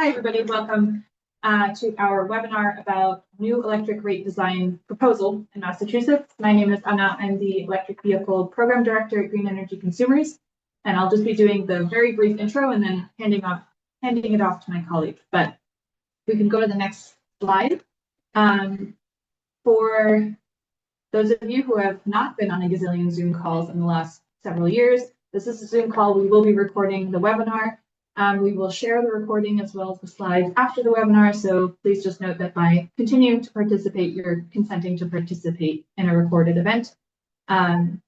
Hi, everybody. Welcome to our webinar about new electric rate design proposal in Massachusetts. My name is Anna. I'm the Electric Vehicle Program Director at Green Energy Consumers, and I'll just be doing the very brief intro and then handing it off to my colleague. But we can go to the next slide. For those of you who have not been on a gazillion Zoom calls in the last several years, this is a Zoom call. We will be recording the webinar. We will share the recording as well as the slides after the webinar, so please just note that by continuing to participate, you're consenting to participate in a recorded event. And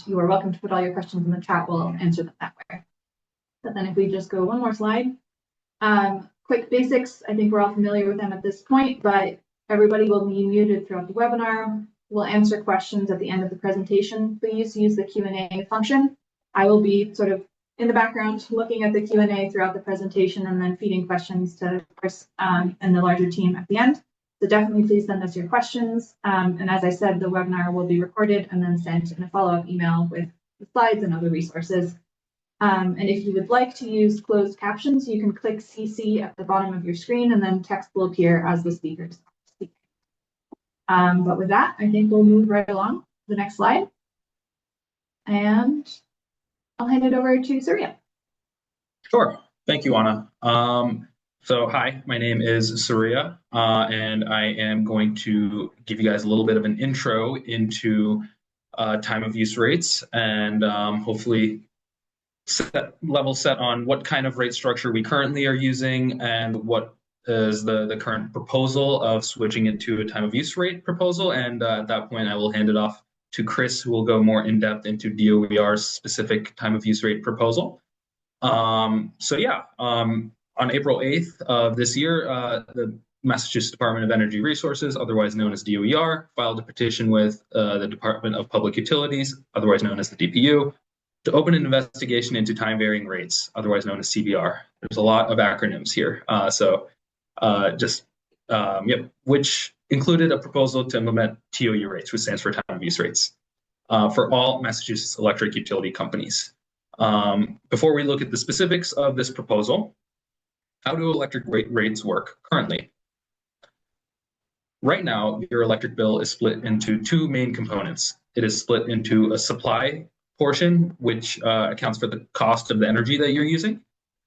you are welcome to put all your questions in the chat. We'll answer them that way. But then if we just go one more slide. Quick basics, I think we're all familiar with them at this point, but everybody will be muted throughout the webinar. We'll answer questions at the end of the presentation. Please use the Q&A function. I will be sort of in the background looking at the Q&A throughout the presentation and then feeding questions to Chris and the larger team at the end. So definitely please send us your questions. And as I said, the webinar will be recorded and then sent in a follow-up email with the slides and other resources. And if you would like to use closed captions, you can click CC at the bottom of your screen and then text will appear as the speakers speak. But with that, I think we'll move right along to the next slide. And I'll hand it over to Surya. Sure. Thank you, Anna. So hi, my name is Surya, and I am going to give you guys a little bit of an intro into time of use rates and hopefully level set on what kind of rate structure we currently are using and what is the current proposal of switching it to a time of use rate proposal. And at that point, I will hand it off to Chris, who will go more in depth into DOER's specific time of use rate proposal. On April 8th of this year, the Massachusetts Department of Energy Resources, otherwise known as DOER, filed a petition with the Department of Public Utilities, otherwise known as the DPU, to open an investigation into time varying rates, otherwise known as CVR. There's a lot of acronyms here. Which included a proposal to implement TOU rates, which stands for time of use rates, for all Massachusetts electric utility companies. Before we look at the specifics of this proposal, how do electric rates work currently? Right now, your electric bill is split into two main components. It is split into a supply portion, which accounts for the cost of the energy that you're using.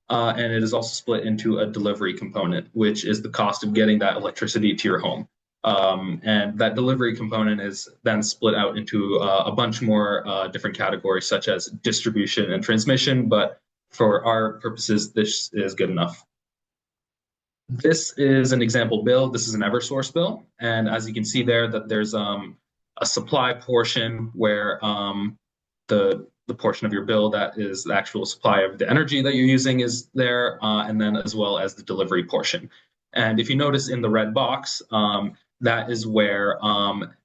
And it is also split into a delivery component, which is the cost of getting that electricity to your home. And that delivery component is then split out into a bunch more different categories, such as distribution and transmission. But for our purposes, this is good enough. This is an example bill. This is an Eversource bill. And as you can see there, that there's a supply portion where the portion of your bill that is the actual supply of the energy that you're using is there, and then as well as the delivery portion. And if you notice in the red box, that is where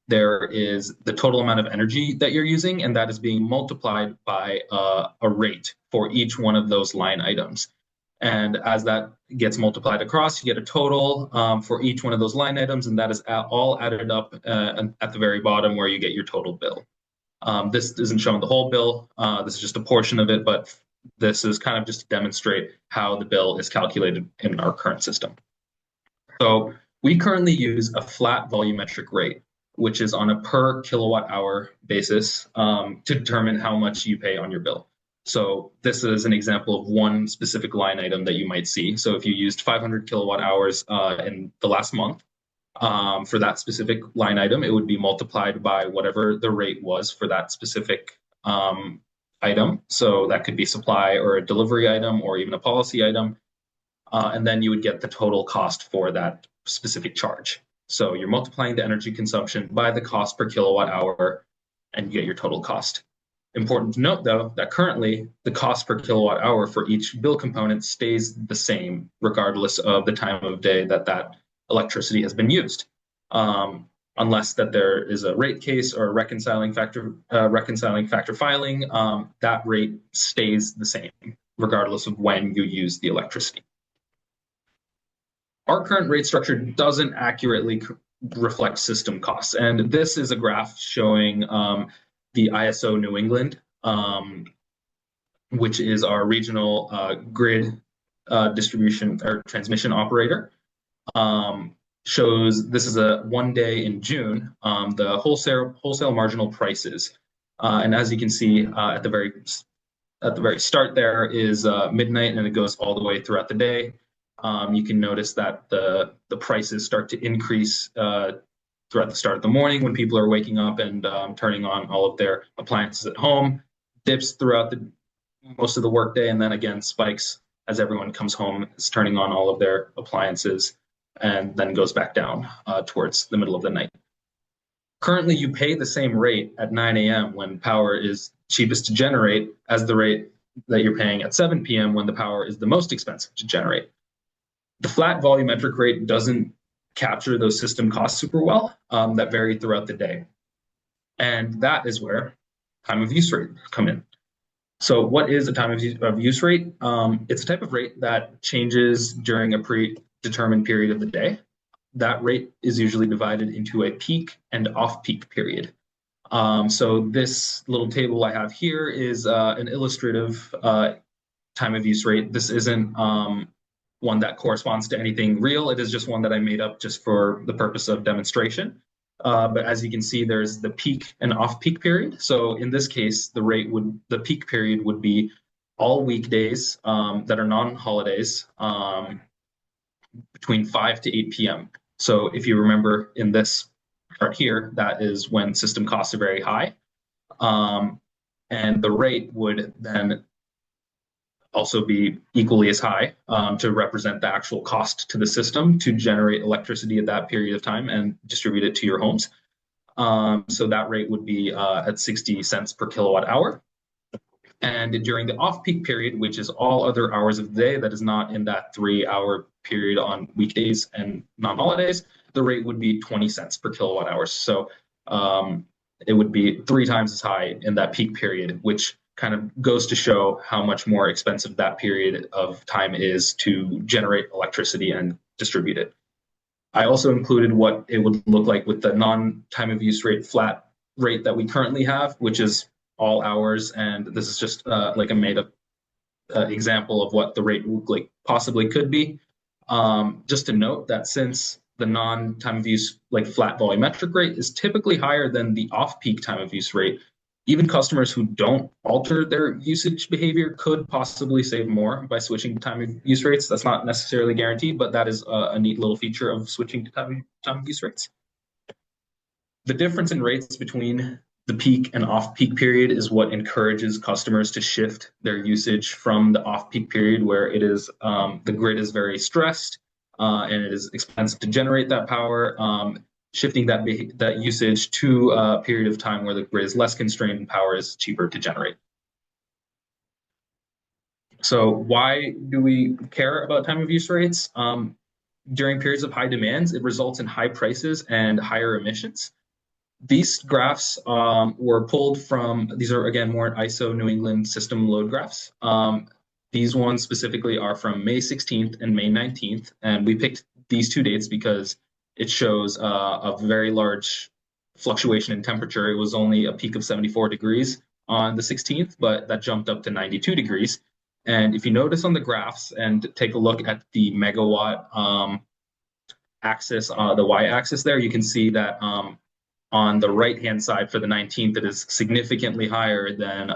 there is the total amount of energy that you're using, and that is being multiplied by a rate for each one of those line items. And as that gets multiplied across, you get a total for each one of those line items, and that is all added up at the very bottom where you get your total bill. This isn't showing the whole bill. This is just a portion of it, but this is kind of just to demonstrate how the bill is calculated in our current system. So we currently use a flat volumetric rate, which is on a per kilowatt hour basis to determine how much you pay on your bill. So this is an example of one specific line item that you might see. So if you used 500 kilowatt hours in the last month, for that specific line item, it would be multiplied by whatever the rate was for that specific item. So that could be supply or a delivery item or even a policy item. And then you would get the total cost for that specific charge. So you're multiplying the energy consumption by the cost per kilowatt hour, and you get your total cost. Important to note, though, that currently the cost per kilowatt hour for each bill component stays the same, regardless of the time of day that electricity has been used, unless that there is a rate case or a reconciling factor filing. That rate stays the same, regardless of when you use the electricity. Our current rate structure doesn't accurately reflect system costs, and this is a graph showing the ISO New England, which is our regional grid distribution or transmission operator. Shows this is a 1 day in June, the wholesale marginal prices. And as you can see at the very start there is midnight, and it goes all the way throughout the day. You can notice that the prices start to increase throughout the start of the morning when people are waking up and turning on all of their appliances at home, dips throughout most of the workday, and then again spikes as everyone comes home, is turning on all of their appliances, and then goes back down towards the middle of the night. Currently, you pay the same rate at 9 a.m. when power is cheapest to generate as the rate that you're paying at 7 p.m. when the power is the most expensive to generate. The flat volumetric rate doesn't capture those system costs super well that vary throughout the day. And that is where time of use rate come in. So what is a time of use rate? It's a type of rate that changes during a predetermined period of the day. That rate is usually divided into a peak and off-peak period. So this little table I have here is an illustrative time of use rate. This isn't one that corresponds to anything real. It is just one that I made up just for the purpose of demonstration. But as you can see, there's the peak and off-peak period. So in this case, the peak period would be all weekdays that are non-holidays between 5 to 8 p.m. So if you remember in this chart here, that is when system costs are very high. And the rate would then also be equally as high to represent the actual cost to the system to generate electricity at that period of time and distribute it to your homes. So that rate would be at 60 cents per kilowatt hour. And during the off-peak period, which is all other hours of the day that is not in that 3-hour period on weekdays and non-holidays, the rate would be 20 cents per kilowatt hour. So it would be 3 times as high in that peak period, which kind of goes to show how much more expensive that period of time is to generate electricity and distribute it. I also included what it would look like with the non-time of use rate flat rate that we currently have, which is all hours. And this is just like a made up example of what the rate like possibly could be. Just to note that since the non-time of use like flat volumetric rate is typically higher than the off-peak time of use rate, even customers who don't alter their usage behavior could possibly save more by switching to time of use rates. That's not necessarily guaranteed, but that is a neat little feature of switching to time of use rates. The difference in rates between the peak and off-peak period is what encourages customers to shift their usage from the off-peak period, where it is the grid is very stressed and it is expensive to generate that power. Shifting that usage to a period of time where the grid is less constrained and power is cheaper to generate. So why do we care about time of use rates? During periods of high demands, it results in high prices and higher emissions. These graphs were pulled from, these are again more ISO New England system load graphs. These ones specifically are from May 16th and May 19th. And we picked these 2 dates because it shows a very large fluctuation in temperature. It was only a peak of 74 degrees on the 16th, but that jumped up to 92 degrees. And if you notice on the graphs and take a look at the megawatt axis, the y-axis there, you can see that on the right-hand side for the 19th, it is significantly higher than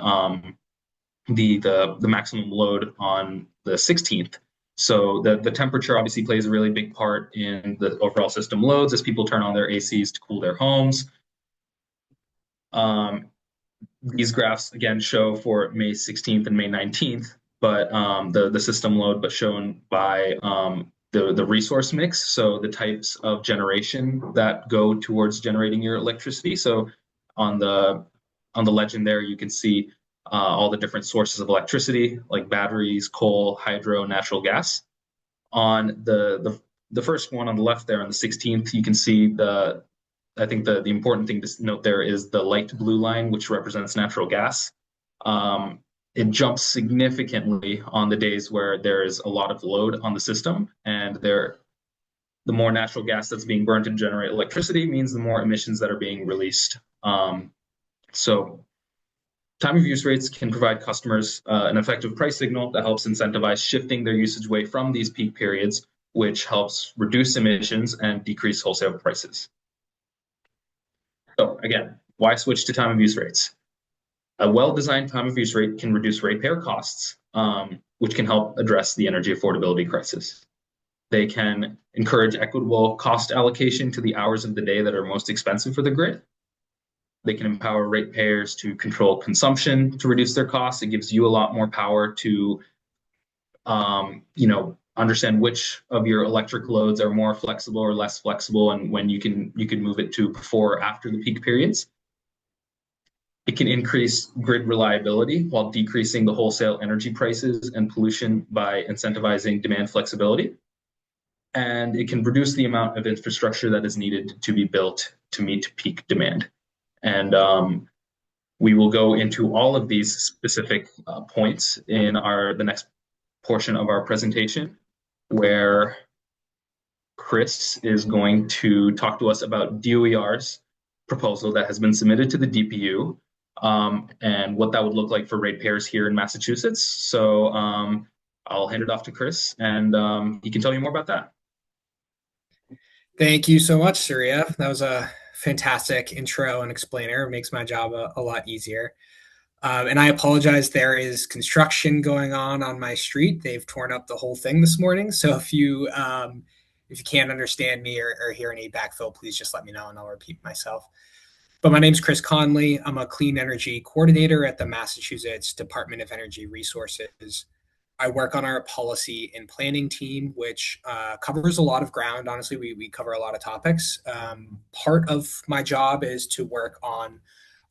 the maximum load on the 16th. So the temperature obviously plays a really big part in the overall system loads as people turn on their ACs to cool their homes. These graphs again show for May 16th and May 19th, but the system load, but shown by the resource mix. So the types of generation that go towards generating your electricity. So on the legend there, you can see all the different sources of electricity like batteries, coal, hydro, natural gas. On the first one on the left there on the 16th, you can see I think the important thing to note there is the light blue line, which represents natural gas. It jumps significantly on the days where there is a lot of load on the system, and the more natural gas that's being burned to generate electricity means the more emissions that are being released. So Time of use rates can provide customers an effective price signal that helps incentivize shifting their usage away from these peak periods, which helps reduce emissions and decrease wholesale prices. So again, why switch to time of use rates? A well-designed time of use rate can reduce ratepayer costs, which can help address the energy affordability crisis. They can encourage equitable cost allocation to the hours of the day that are most expensive for the grid. They can empower ratepayers to control consumption to reduce their costs. It gives you a lot more power to, understand which of your electric loads are more flexible or less flexible, and when you can move it to before or after the peak periods. It can increase grid reliability while decreasing the wholesale energy prices and pollution by incentivizing demand flexibility. And it can reduce the amount of infrastructure that is needed to be built to meet peak demand. And we will go into all of these specific points in the next portion of our presentation, where Chris is going to talk to us about DOER's proposal that has been submitted to the DPU, and what that would look like for ratepayers here in Massachusetts. So I'll hand it off to Chris, and he can tell you more about that. Thank you so much, Surya. That was a fantastic intro and explainer. It makes my job a lot easier. And I apologize, there is construction going on my street. They've torn up the whole thing this morning. So if you can't understand me or hear any backfill, please just let me know and I'll repeat myself. But my name is Chris Conley. I'm a clean energy coordinator at the Massachusetts Department of Energy Resources. I work on our policy and planning team, which covers a lot of ground. Honestly, we cover a lot of topics. Part of my job is to work on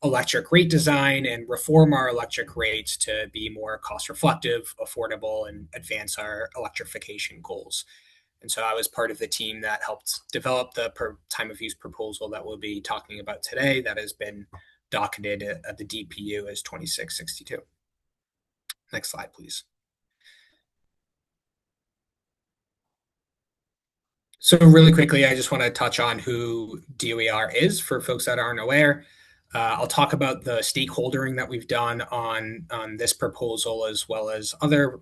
electric rate design and reform our electric rates to be more cost reflective, affordable, and advance our electrification goals. And so I was part of the team that helped develop the time of use proposal that we'll be talking about today that has been docketed at the DPU as 2662. Next slide, please. So really quickly, I just want to touch on who DOER is for folks that aren't aware. I'll talk about the stakeholdering that we've done on this proposal as well as other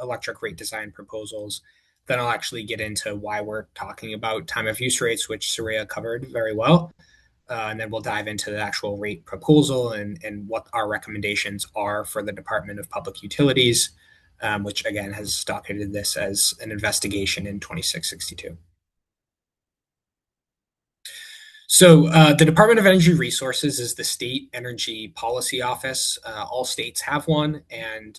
electric rate design proposals. Then I'll actually get into why we're talking about time of use rates, which Surya covered very well. And then we'll dive into the actual rate proposal and what our recommendations are for the Department of Public Utilities, which again has docketed this as an investigation in 2662. So the Department of Energy Resources is the state energy policy office. All states have one, and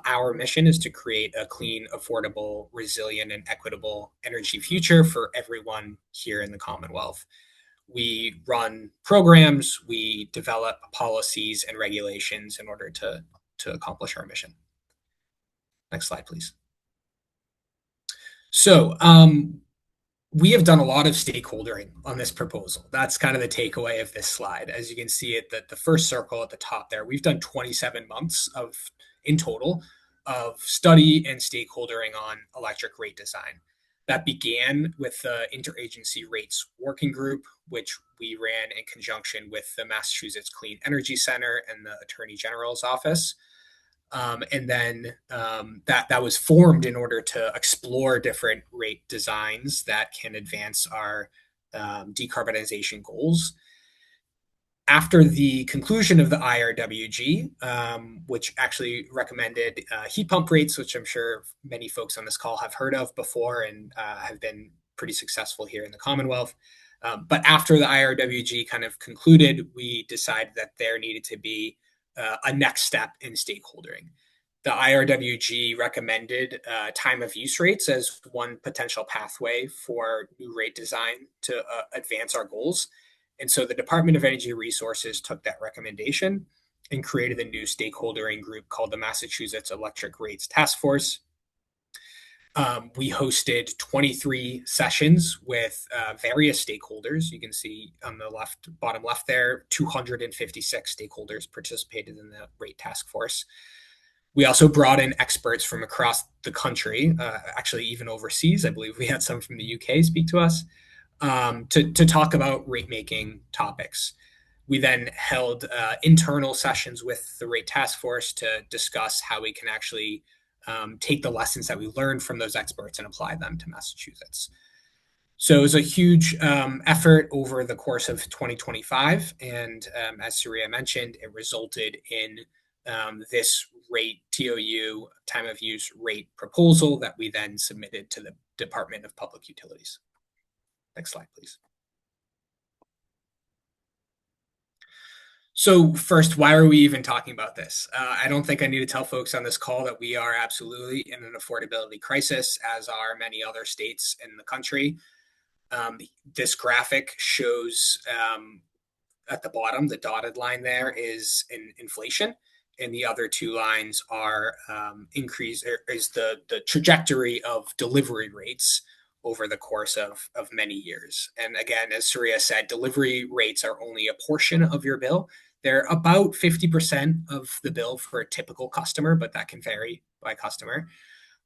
our mission is to create a clean, affordable, resilient, and equitable energy future for everyone here in the Commonwealth. We run programs, we develop policies and regulations in order to accomplish our mission. Next slide, please. So we have done a lot of stakeholdering on this proposal. That's kind of the takeaway of this slide. As you can see at the first circle at the top there, we've done 27 months in total of study and stakeholdering on electric rate design. That began with the Interagency Rates Working Group, which we ran in conjunction with the Massachusetts Clean Energy Center and the Attorney General's Office. And then that was formed in order to explore different rate designs that can advance our decarbonization goals. After the conclusion of the IRWG, which actually recommended heat pump rates, which I'm sure many folks on this call have heard of before and have been pretty successful here in the Commonwealth. But after the IRWG kind of concluded, we decided that there needed to be a next step in stakeholdering. The IRWG recommended time of use rates as one potential pathway for new rate design to advance our goals. And so the Department of Energy Resources took that recommendation and created a new stakeholdering group called the Massachusetts Electric Rates Task Force. We hosted 23 sessions with various stakeholders. You can see on the bottom left there, 256 stakeholders participated in the rate task force. We also brought in experts from across the country, actually even overseas. I believe we had some from the UK speak to us, to talk about rate making topics. We then held internal sessions with the rate task force to discuss how we can actually take the lessons that we learned from those experts and apply them to Massachusetts. So it was a huge effort over the course of 2025. And as Surya mentioned, it resulted in this rate TOU, time of use rate proposal that we then submitted to the Department of Public Utilities. Next slide, please. So first, why are we even talking about this? I don't think I need to tell folks on this call that we are absolutely in an affordability crisis, as are many other states in the country. This graphic shows at the bottom, the dotted line there is inflation, and the other two lines are is the trajectory of delivery rates over the course of many years. And again, as Surya said, delivery rates are only a portion of your bill. They're about 50% of the bill for a typical customer, but that can vary by customer.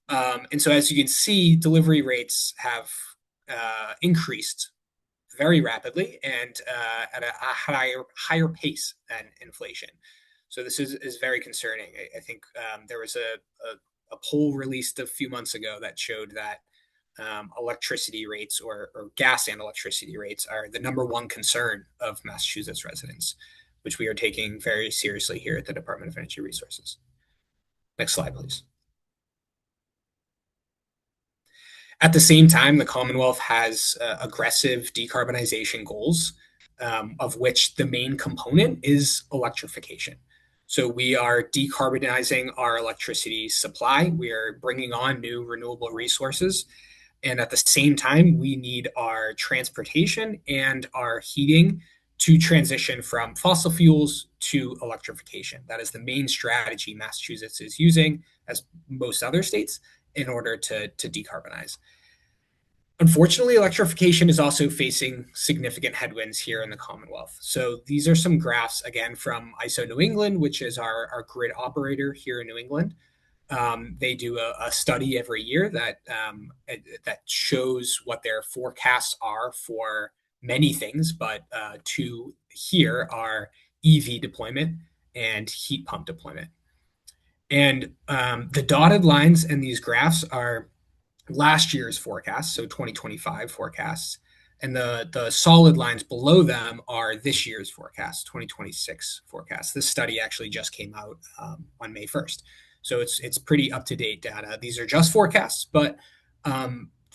And so as you can see, delivery rates have increased very rapidly and at a higher pace than inflation. So this is very concerning. I think there was a poll released a few months ago that showed that electricity rates or gas and electricity rates are the number one concern of Massachusetts residents, which we are taking very seriously here at the Department of Energy Resources. Next slide, please. At the same time, the Commonwealth has aggressive decarbonization goals, of which the main component is electrification. So we are decarbonizing our electricity supply. We are bringing on new renewable resources. And at the same time, we need our transportation and our heating to transition from fossil fuels to electrification. That is the main strategy Massachusetts is using, as most other states, in order to decarbonize. Unfortunately, electrification is also facing significant headwinds here in the Commonwealth. So these are some graphs, again, from ISO New England, which is our grid operator here in New England. They do a study every year that shows what their forecasts are for many things, but two here are EV deployment and heat pump deployment. And the dotted lines in these graphs are last year's forecasts, so 2025 forecasts, and the solid lines below them are this year's forecasts, 2026 forecasts. This study actually just came out on May 1st. So it's pretty up-to-date data. These are just forecasts, but I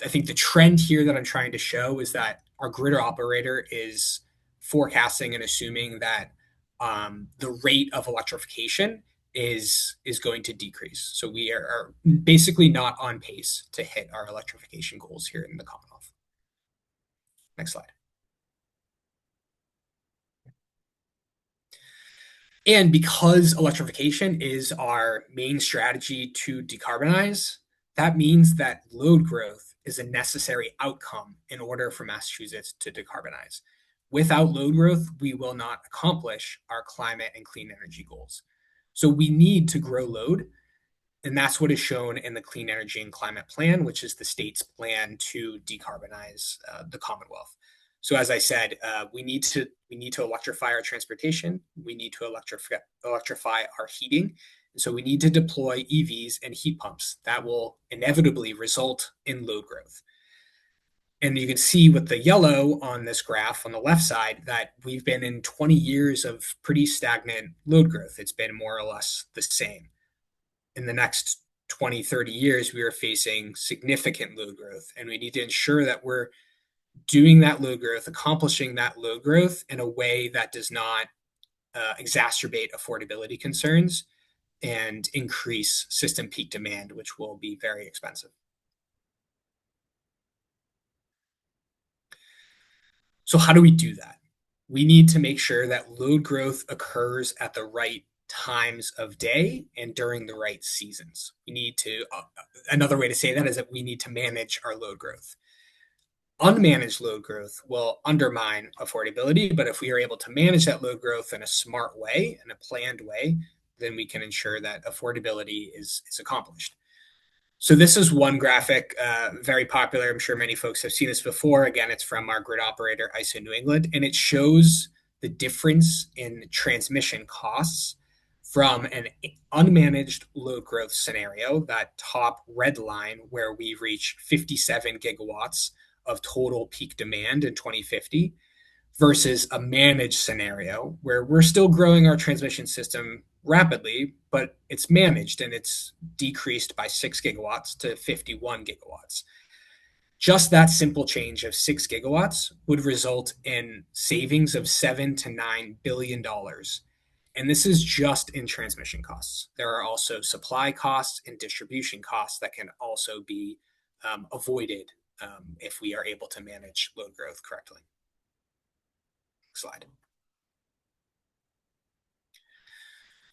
think the trend here that I'm trying to show is that our grid operator is forecasting and assuming that the rate of electrification is going to decrease. So we are basically not on pace to hit our electrification goals here in the Commonwealth. Next slide. And because electrification is our main strategy to decarbonize, that means that load growth is a necessary outcome in order for Massachusetts to decarbonize. Without load growth, we will not accomplish our climate and clean energy goals. So we need to grow load, and that's what is shown in the Clean Energy and Climate Plan, which is the state's plan to decarbonize the Commonwealth. So as I said, we need to electrify our transportation. We need to electrify our heating. And so we need to deploy EVs and heat pumps. That will inevitably result in load growth. And you can see with the yellow on this graph on the left side that we've been in 20 years of pretty stagnant load growth. It's been more or less the same. In the next 20, 30 years, we are facing significant load growth. And we need to ensure that we're doing that load growth, accomplishing that load growth in a way that does not exacerbate affordability concerns and increase system peak demand, which will be very expensive. So how do we do that? We need to make sure that load growth occurs at the right times of day and during the right seasons. We need to, another way to say that is that we need to manage our load growth. Unmanaged load growth will undermine affordability, but if we are able to manage that load growth in a smart way, in a planned way, then we can ensure that affordability is accomplished. So this is one graphic, very popular. I'm sure many folks have seen this before. Again, it's from our grid operator, ISO New England, and it shows the difference in transmission costs from an unmanaged load growth scenario, that top red line where we reach 57 gigawatts of total peak demand in 2050, versus a managed scenario where we're still growing our transmission system rapidly, but it's managed and it's decreased by 6 gigawatts to 51 gigawatts. Just that simple change of 6 gigawatts would result in savings of $7 to $9 billion. And this is just in transmission costs. There are also supply costs and distribution costs that can also be avoided if we are able to manage load growth correctly. Slide.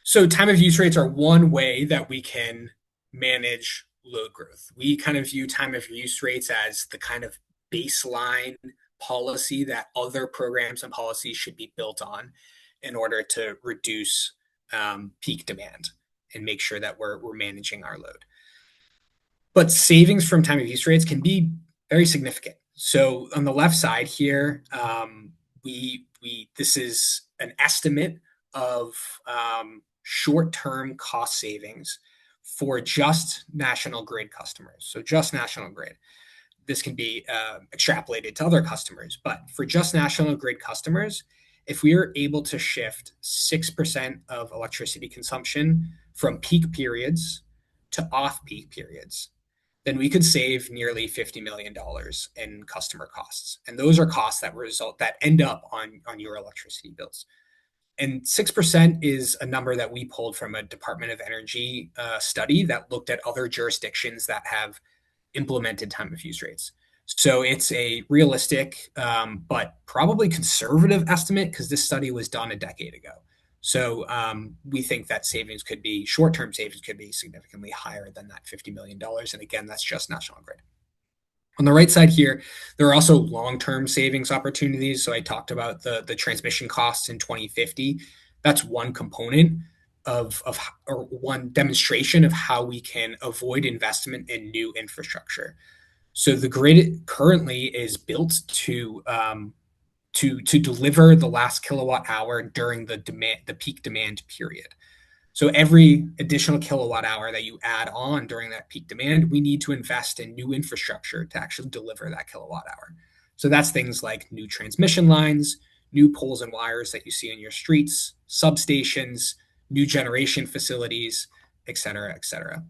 So time of use rates are one way that we can manage load growth. We kind of view time of use rates as the kind of baseline policy that other programs and policies should be built on in order to reduce peak demand and make sure that we're managing our load. But savings from time of use rates can be very significant. So on the left side here, this is an estimate of short-term cost savings for just National Grid customers. So just National Grid. This can be extrapolated to other customers, but for just National Grid customers, if we are able to shift 6% of electricity consumption from peak periods to off-peak periods, then we could save nearly $50 million in customer costs. And those are costs that end up on your electricity bills. And 6% is a number that we pulled from a Department of Energy study that looked at other jurisdictions that have implemented time of use rates. So it's a realistic, but probably conservative estimate because this study was done a decade ago. So we think that short-term savings could be significantly higher than that $50 million. And again, that's just National Grid. On the right side here, there are also long-term savings opportunities. So I talked about the transmission costs in 2050. That's one component or one demonstration of how we can avoid investment in new infrastructure. So the grid currently is built to deliver the last kilowatt hour during the peak demand period. So every additional kilowatt hour that you add on during that peak demand, we need to invest in new infrastructure to actually deliver that kilowatt hour. So that's things like new transmission lines, new poles and wires that you see in your streets, substations, new generation facilities, et cetera, et cetera.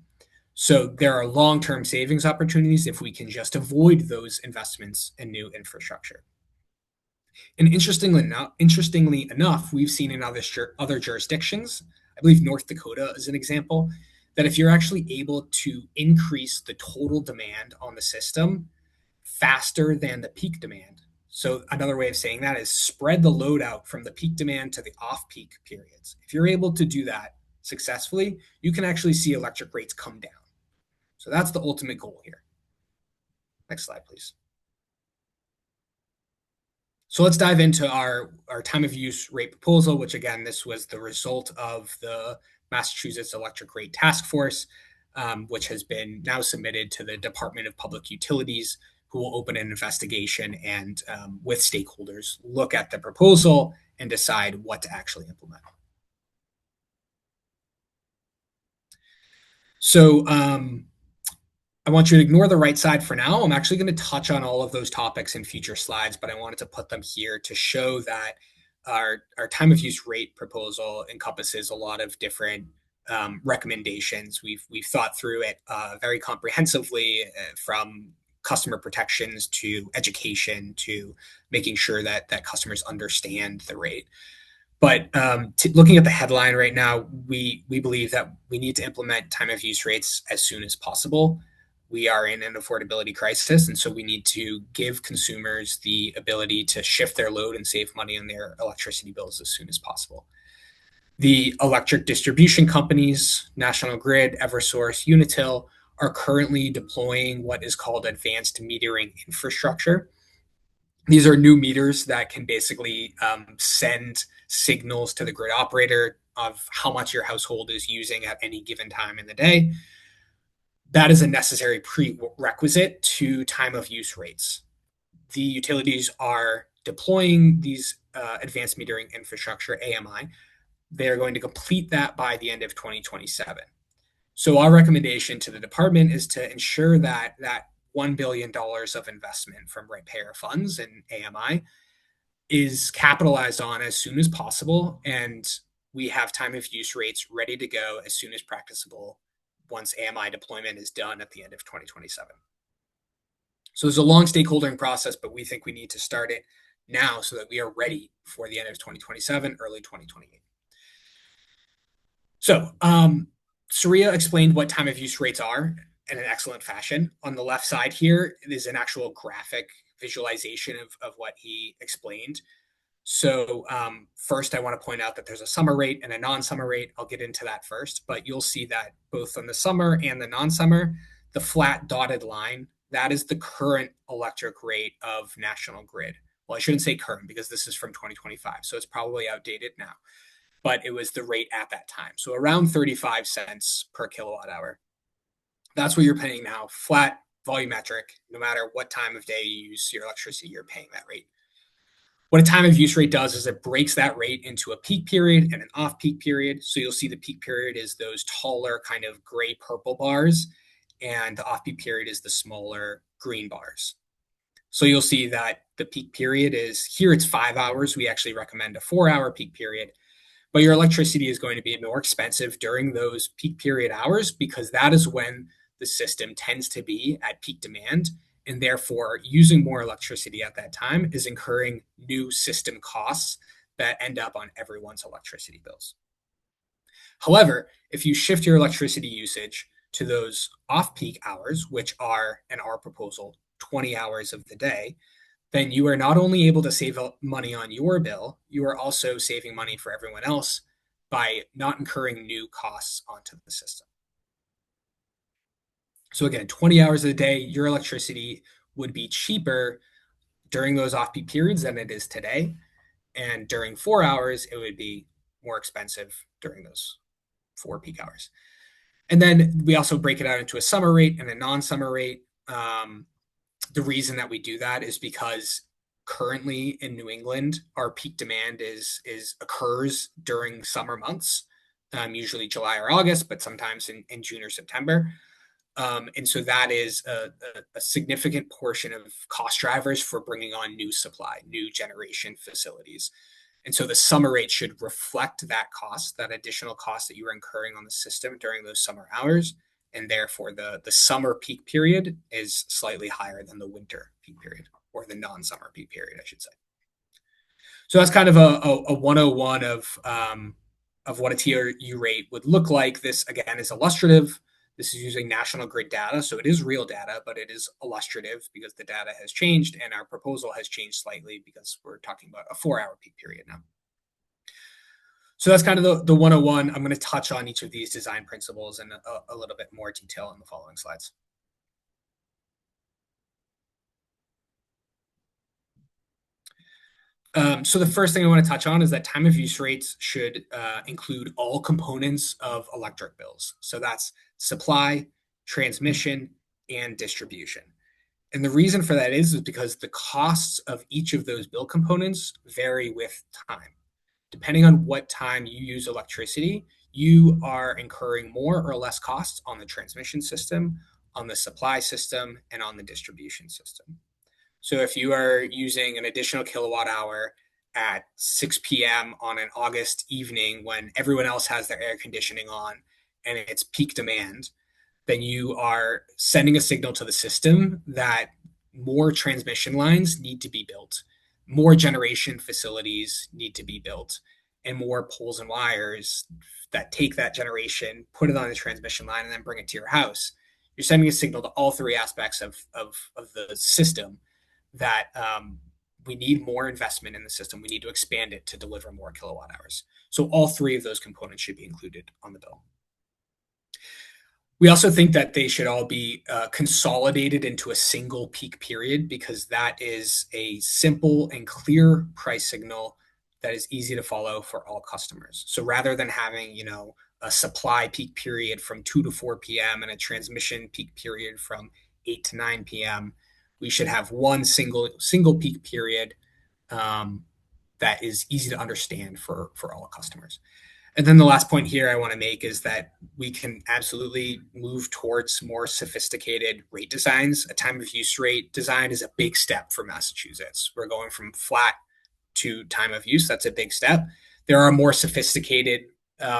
So there are long-term savings opportunities if we can just avoid those investments in new infrastructure. And interestingly enough, we've seen in other jurisdictions, I believe North Dakota is an example, that if you're actually able to increase the total demand on the system faster than the peak demand. So another way of saying that is spread the load out from the peak demand to the off-peak periods. If you're able to do that successfully, you can actually see electric rates come down. So that's the ultimate goal here. Next slide, please. So let's dive into our time of use rate proposal, which again, this was the result of the Massachusetts Electric Rate Task Force, which has been now submitted to the Department of Public Utilities, who will open an investigation and with stakeholders, look at the proposal and decide what to actually implement. So I want you to ignore the right side for now. I'm actually going to touch on all of those topics in future slides, but I wanted to put them here to show that our time of use rate proposal encompasses a lot of different recommendations. We've thought through it very comprehensively, from customer protections to education to making sure that customers understand the rate. But looking at the headline right now, we believe that we need to implement time of use rates as soon as possible. We are in an affordability crisis, and so we need to give consumers the ability to shift their load and save money on their electricity bills as soon as possible. The electric distribution companies, National Grid, Eversource, Unitil, are currently deploying what is called advanced metering infrastructure. These are new meters that can basically send signals to the grid operator of how much your household is using at any given time in the day. That is a necessary prerequisite to time of use rates. The utilities are deploying these advanced metering infrastructure, AMI. They're going to complete that by the end of 2027. So our recommendation to the department is to ensure that that $1 billion of investment from ratepayer funds and AMI is capitalized on as soon as possible, and we have time of use rates ready to go as soon as practicable once AMI deployment is done at the end of 2027. So there's a long stakeholdering process, but we think we need to start it now so that we are ready for the end of 2027, early 2028. So Surya explained what time of use rates are in an excellent fashion. On the left side here is an actual graphic visualization of what he explained. So first, I want to point out that there's a summer rate and a non-summer rate. I'll get into that first, but you'll see that both on the summer and the non-summer, the flat dotted line, that is the current electric rate of National Grid. Well, I shouldn't say current because this is from 2025, so it's probably outdated now, but it was the rate at that time. So around 35 cents per kilowatt hour. That's what you're paying now, flat, volumetric, no matter what time of day you use your electricity, you're paying that rate. What a time of use rate does is it breaks that rate into a peak period and an off-peak period. So you'll see the peak period is those taller kind of gray purple bars, and the off-peak period is the smaller green bars. So you'll see that the peak period is here, it's 5 hours. We actually recommend a 4-hour peak period, but your electricity is going to be more expensive during those peak period hours because that is when the system tends to be at peak demand. And therefore, using more electricity at that time is incurring new system costs that end up on everyone's electricity bills. However, if you shift your electricity usage to those off-peak hours, which are, in our proposal, 20 hours of the day, then you are not only able to save money on your bill, you are also saving money for everyone else by not incurring new costs onto the system. So again, 20 hours a day, your electricity would be cheaper during those off-peak periods than it is today. And during 4 hours, it would be more expensive during those 4 peak hours. And then we also break it out into a summer rate and a non-summer rate. The reason that we do that is because currently in New England, our peak demand occurs during summer months, usually July or August, but sometimes in June or September. And so that is a significant portion of cost drivers for bringing on new supply, new generation facilities. And so the summer rate should reflect that cost, that additional cost that you are incurring on the system during those summer hours. And therefore, the summer peak period is slightly higher than the winter peak period, or the non-summer peak period, I should say. So that's kind of a 101 of what a TRU rate would look like. This, again, is illustrative. This is using National Grid data, so it is real data, but it is illustrative because the data has changed and our proposal has changed slightly because we're talking about a 4-hour peak period now. So that's kind of the 101. I'm going to touch on each of these design principles in a little bit more detail in the following slides. So the first thing I want to touch on is that time of use rates should include all components of electric bills. So that's supply, transmission, and distribution. And the reason for that is because the costs of each of those bill components vary with time. Depending on what time you use electricity, you are incurring more or less costs on the transmission system, on the supply system, and on the distribution system. So if you are using an additional kilowatt hour at 6 p.m. on an August evening when everyone else has their air conditioning on and it's peak demand, then you are sending a signal to the system that more transmission lines need to be built, more generation facilities need to be built, and more poles and wires that take that generation, put it on the transmission line, and then bring it to your house. You're sending a signal to all three aspects of the system that we need more investment in the system. We need to expand it to deliver more kilowatt hours. So all three of those components should be included on the bill. We also think that they should all be consolidated into a single peak period because that is a simple and clear price signal that is easy to follow for all customers. So rather than having, a supply peak period from 2 to 4 p.m. and a transmission peak period from 8 to 9 p.m., we should have one single peak period that is easy to understand for all customers. And then the last point here I want to make is that we can absolutely move towards more sophisticated rate designs. A time of use rate design is a big step for Massachusetts. We're going from flat to time of use. That's a big step. There are more sophisticated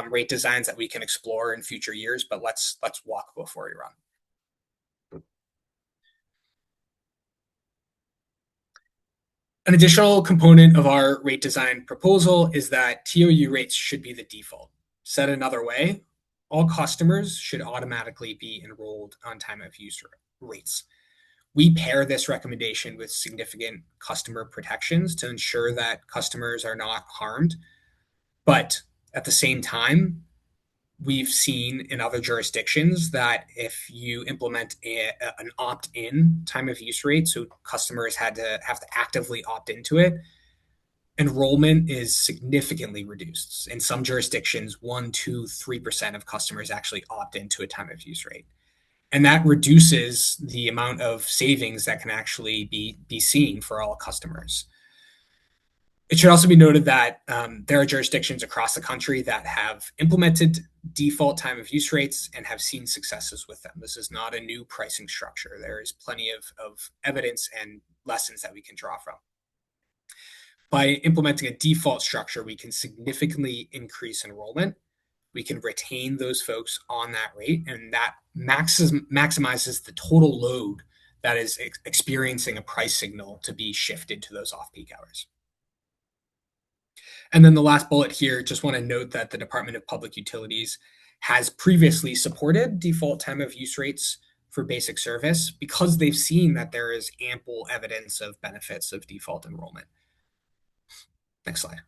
rate designs that we can explore in future years, but let's walk before we run. An additional component of our rate design proposal is that TOU rates should be the default. Said another way, all customers should automatically be enrolled on time of use rates. We pair this recommendation with significant customer protections to ensure that customers are not harmed. But at the same time, we've seen in other jurisdictions that if you implement an opt-in time of use rate, so customers have to actively opt into it, enrollment is significantly reduced. In some jurisdictions, 1%, 2%, 3% of customers actually opt into a time of use rate. And that reduces the amount of savings that can actually be seen for all customers. It should also be noted that there are jurisdictions across the country that have implemented default time of use rates and have seen successes with them. This is not a new pricing structure. There is plenty of evidence and lessons that we can draw from. By implementing a default structure, we can significantly increase enrollment. We can retain those folks on that rate, and that maximizes the total load that is experiencing a price signal to be shifted to those off-peak hours. And then the last bullet here, just want to note that the Department of Public Utilities has previously supported default time of use rates for basic service because they've seen that there is ample evidence of benefits of default enrollment. Next slide.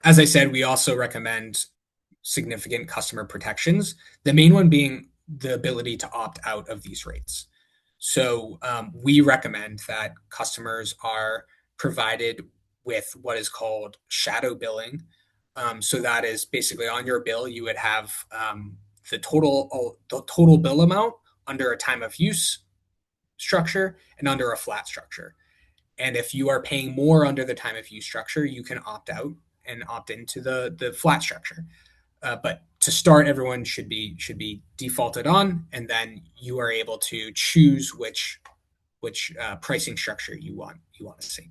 As I said, we also recommend significant customer protections, the main one being the ability to opt out of these rates. So we recommend that customers are provided with what is called shadow billing. So that is basically on your bill, you would have the total bill amount under a time of use structure and under a flat structure. And if you are paying more under the time of use structure, you can opt out and opt into the flat structure. But to start, everyone should be defaulted on, and then you are able to choose which pricing structure you want to see.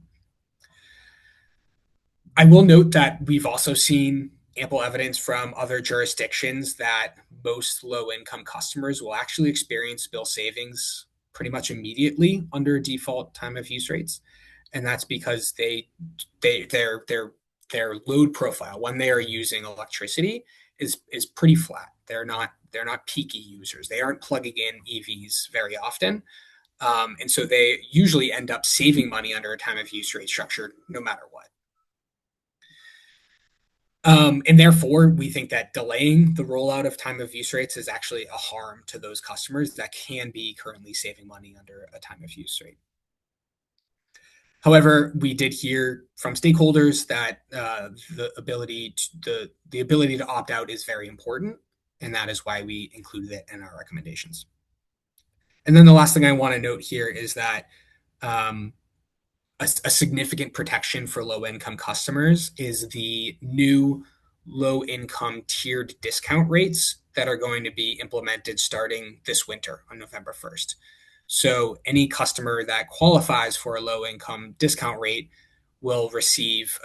I will note that we've also seen ample evidence from other jurisdictions that most low-income customers will actually experience bill savings pretty much immediately under default time of use rates, and that's because their load profile when they are using electricity is pretty flat. They're not peaky users. They aren't plugging in EVs very often. And so they usually end up saving money under a time of use rate structure no matter what. And therefore, we think that delaying the rollout of time of use rates is actually a harm to those customers that can be currently saving money under a time of use rate. However, we did hear from stakeholders that the ability to opt out is very important, and that is why we included it in our recommendations. And then the last thing I want to note here is that a significant protection for low-income customers is the new low-income tiered discount rates that are going to be implemented starting this winter on November 1st. So any customer that qualifies for a low-income discount rate will receive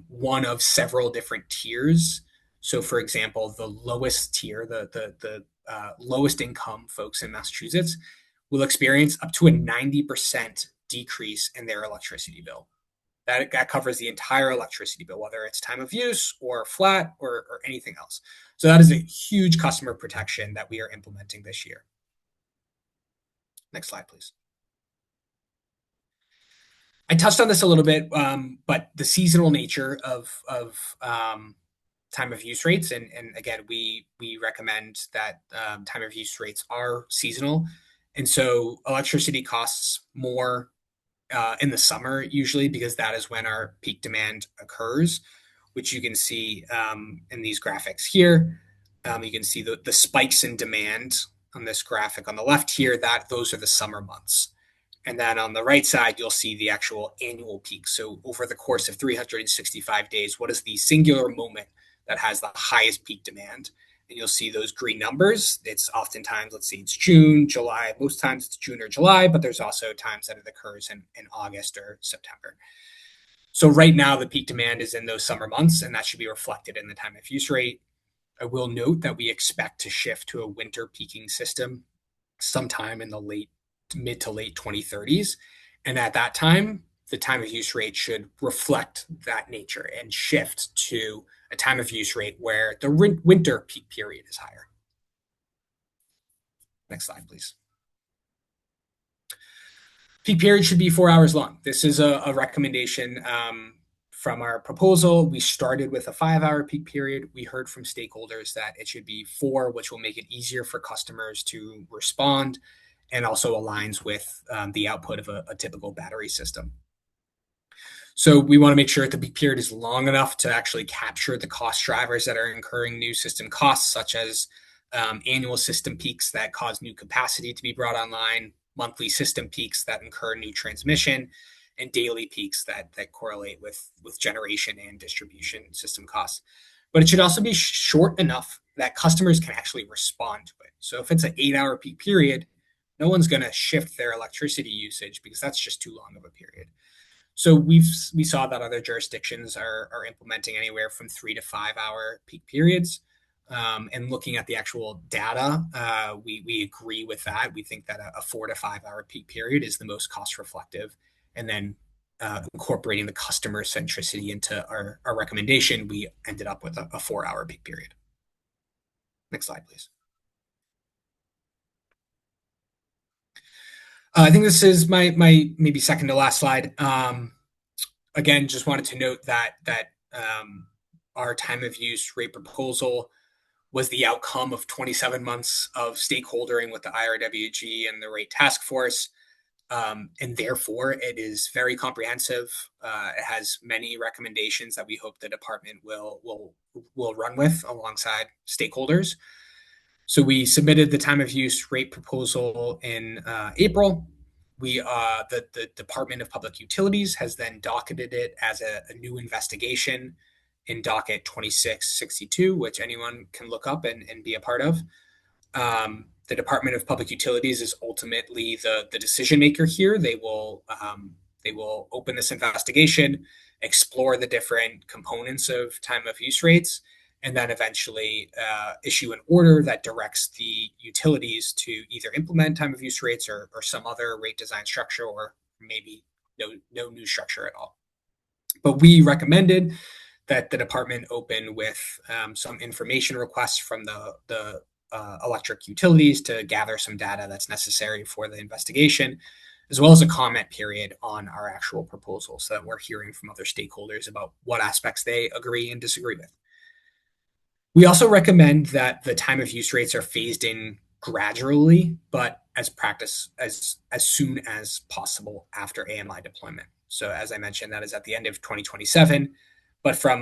one of several different tiers. So, for example, the lowest tier, the lowest income folks in Massachusetts, will experience up to a 90% decrease in their electricity bill. That covers the entire electricity bill, whether it's time of use or flat or anything else. So that is a huge customer protection that we are implementing this year. Next slide, please. I touched on this a little bit, but the seasonal nature of time of use rates, and again, we recommend that time of use rates are seasonal, and so electricity costs more in the summer usually because that is when our peak demand occurs, which you can see in these graphics here. You can see the spikes in demand on this graphic on the left here, that those are the summer months. And then on the right side, you'll see the actual annual peak. So over the course of 365 days, what is the singular moment that has the highest peak demand? And you'll see those green numbers. It's oftentimes, let's see, it's June, July. Most times it's June or July, but there's also times that it occurs in August or September. So right now, the peak demand is in those summer months, and that should be reflected in the time of use rate. I will note that we expect to shift to a winter peaking system sometime in the mid to late 2030s. And at that time, the time of use rate should reflect that nature and shift to a time of use rate where the winter peak period is higher. Next slide, please. Peak period should be 4 hours long. This is a recommendation from our proposal. We started with a 5-hour peak period. We heard from stakeholders that it should be 4, which will make it easier for customers to respond and also aligns with the output of a typical battery system. So we want to make sure that the peak period is long enough to actually capture the cost drivers that are incurring new system costs, such as annual system peaks that cause new capacity to be brought online, monthly system peaks that incur new transmission, and daily peaks that correlate with generation and distribution system costs. But it should also be short enough that customers can actually respond to it. So if it's an 8-hour peak period, no one's going to shift their electricity usage because that's just too long of a period. So we saw that other jurisdictions are implementing anywhere from 3 to 5-hour peak periods. And looking at the actual data, we agree with that. We think that a 4 to 5-hour peak period is the most cost reflective. And then incorporating the customer centricity into our recommendation, we ended up with a 4-hour peak period. Next slide, please. I think this is my maybe second to last slide. Again, just wanted to note that our time of use rate proposal was the outcome of 27 months of stakeholdering with the IRWG and the rate task force. And therefore, it is very comprehensive. It has many recommendations that we hope the department will run with alongside stakeholders. So we submitted the time of use rate proposal in April. The Department of Public Utilities has then docketed it as a new investigation in docket 2662, which anyone can look up and be a part of. The Department of Public Utilities is ultimately the decision maker here. They will open this investigation, explore the different components of time of use rates, and then eventually issue an order that directs the utilities to either implement time of use rates or some other rate design structure, or maybe no new structure at all. But we recommended that the department open with some information requests from the electric utilities to gather some data that's necessary for the investigation, as well as a comment period on our actual proposal, so that we're hearing from other stakeholders about what aspects they agree and disagree with. We also recommend that the time of use rates are phased in gradually, but as soon as possible after AMI deployment. So as I mentioned, that is at the end of 2027, but from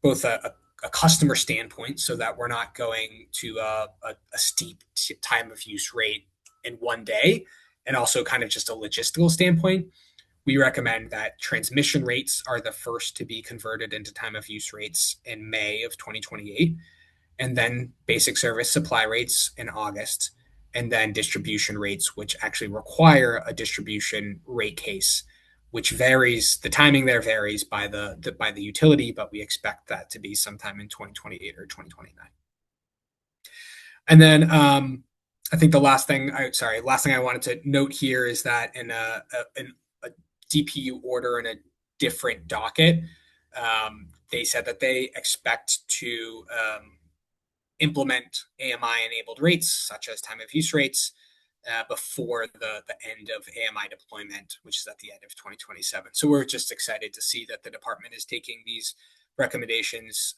both a customer standpoint, so that we're not going to a steep time of use rate in one day, and also kind of just a logistical standpoint, we recommend that transmission rates are the first to be converted into time of use rates in May of 2028, and then basic service supply rates in August, and then distribution rates, which actually require a distribution rate case, which varies. The timing there varies by the utility, but we expect that to be sometime in 2028 or 2029. And then I think the last thing I wanted to note here is that in a DPU order in a different docket, they said that they expect to implement AMI-enabled rates, such as time of use rates, before the end of AMI deployment, which is at the end of 2027. So we're just excited to see that the department is taking these recommendations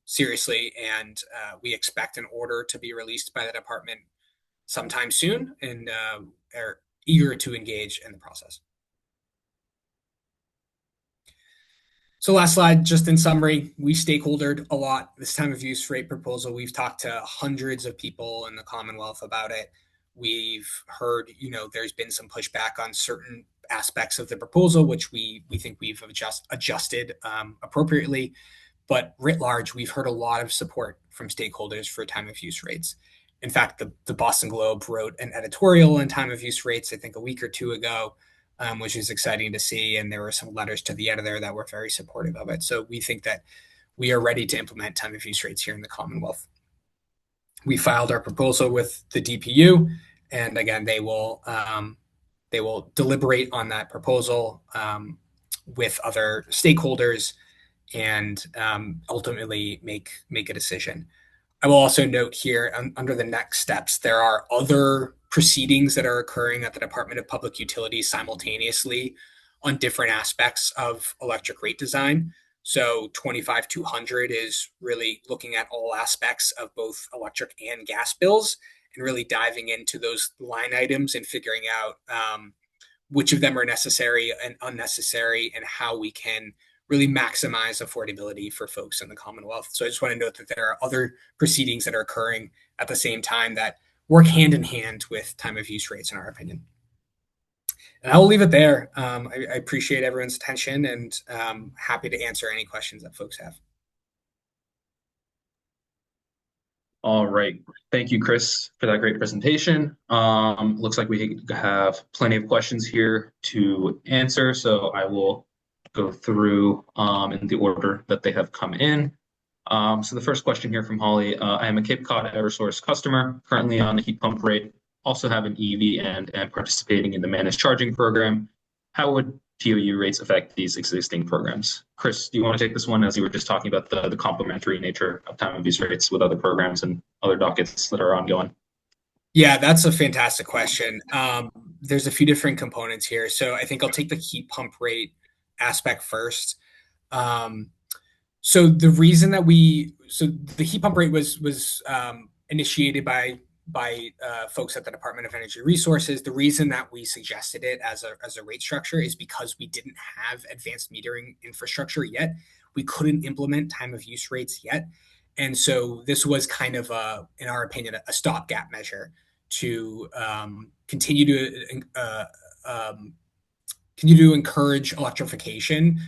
seriously, and we expect an order to be released by the department sometime soon, and are eager to engage in the process. So last slide, just in summary, we stakeholdered a lot this time of use rate proposal. We've talked to hundreds of people in the Commonwealth about it. We've heard, there's been some pushback on certain aspects of the proposal, which we think we've adjusted appropriately. But writ large, we've heard a lot of support from stakeholders for time of use rates. In fact, the Boston Globe wrote an editorial on time of use rates, I think a week or two ago, which is exciting to see. And there were some letters to the editor that were very supportive of it. So we think that we are ready to implement time of use rates here in the Commonwealth. We filed our proposal with the DPU, and again, they will deliberate on that proposal with other stakeholders and ultimately make a decision. I will also note here under the next steps, there are other proceedings that are occurring at the Department of Public Utilities simultaneously on different aspects of electric rate design. So 25-200 is really looking at all aspects of both electric and gas bills and really diving into those line items and figuring out which of them are necessary and unnecessary and how we can really maximize affordability for folks in the Commonwealth. So I just want to note that there are other proceedings that are occurring at the same time that work hand in hand with time of use rates, in our opinion. And I will leave it there. I appreciate everyone's attention and happy to answer any questions that folks have. All right. Thank you, Chris, for that great presentation. Looks like we have plenty of questions here to answer, so I will go through in the order that they have come in. So the first question here from Holly, I am a Cape Cod Eversource customer, currently on the heat pump rate, also have an EV and participating in the managed charging program. How would TOU rates affect these existing programs? Chris, do you want to take this one, as you were just talking about the complementary nature of time of use rates with other programs and other dockets that are ongoing? Yeah, that's a fantastic question. There's a few different components here. So I think I'll take the heat pump rate aspect first. So the reason that the heat pump rate was initiated by folks at the Department of Energy Resources. The reason that we suggested it as a rate structure is because we didn't have advanced metering infrastructure yet. We couldn't implement time of use rates yet. And so this was kind of in our opinion, a stopgap measure to continue to encourage electrification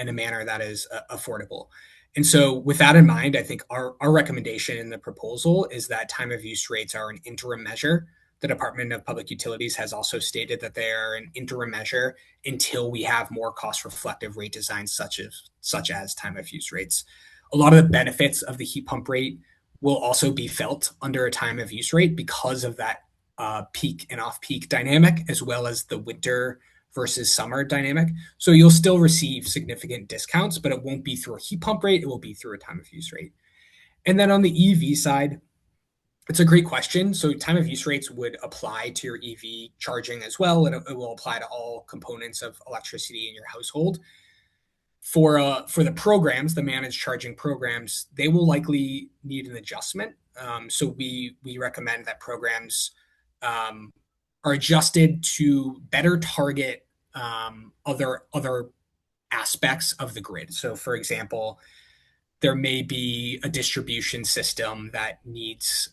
in a manner that is affordable. And so with that in mind, I think our recommendation in the proposal is that time of use rates are an interim measure. The Department of Public Utilities has also stated that they are an interim measure until we have more cost-reflective rate designs such as time of use rates. A lot of the benefits of the heat pump rate will also be felt under a time of use rate because of that peak and off-peak dynamic, as well as the winter versus summer dynamic. So you'll still receive significant discounts, but it won't be through a heat pump rate. It will be through a time of use rate. And then on the EV side, it's a great question. So time of use rates would apply to your EV charging as well. And it will apply to all components of electricity in your household. For the programs, the managed charging programs, they will likely need an adjustment. So we recommend that programs are adjusted to better target other aspects of the grid. So, for example, there may be a distribution system that needs